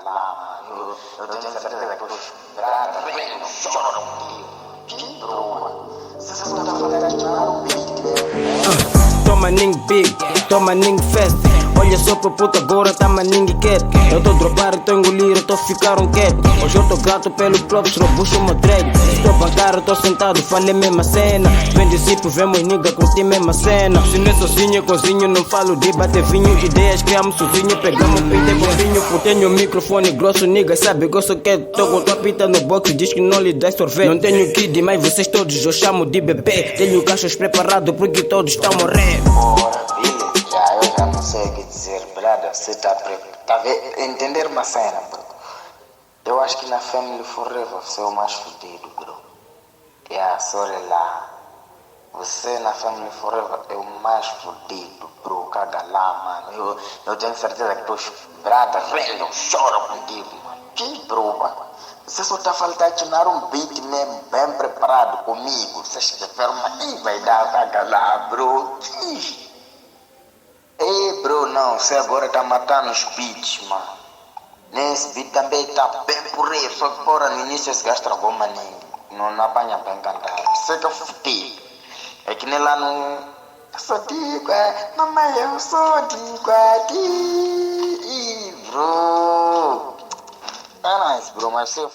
lá, mano. Eu tenho certeza que os brados choram comigo. Que bro, se você não tá falando o beat, Toma ning big, toma ning fast. Olha só pro puto agora, tá maningue quieto. Eu tô dropar, eu tô engolir, eu tô ficar quieto. Hoje eu tô grato pelo props, robusto meu drag. Estou bancar, eu tô sentado, falei mesma cena. Vem de zipo, vemos nigga, curti mesma cena. Se não é sozinho, eu cozinho, não falo de bater vinho. De ideias criamos sozinho, pegamos pinta com vinho. Por tenho microfone grosso, nigga, sabe? Gosto que tô com tua pinta no box, diz que não lhe dá sorvete. Não tenho kid, mas vocês todos eu chamo de bebê. Tenho caixas preparados porque todos estão morrendo. eu já não sei o que dizer, brother. Você tá entender uma cena, bro. Eu acho que na Family Forever você é o mais fodido, bro. Sorry lá. Você na Family Forever é o mais fodido, bro. Caga lá, mano. Eu tenho certeza que os brother rendam, choram contigo, mano. Que bro, mano. Você só tá faltando adicionar um beat mesmo, bem preparado comigo. Você escreveram, mas vai dar caga lá, bro. Ei, bro, não, você agora tá matando os beats, mano. Nesse beat também tá bem por aí, só que porra, no início esse gajo travou maninho. Não apanha bem cantar. Você que eu fudi. É que nem lá no... Eu só digo, mamãe, eu só digo a ti, bro. É nice, bro, mas você...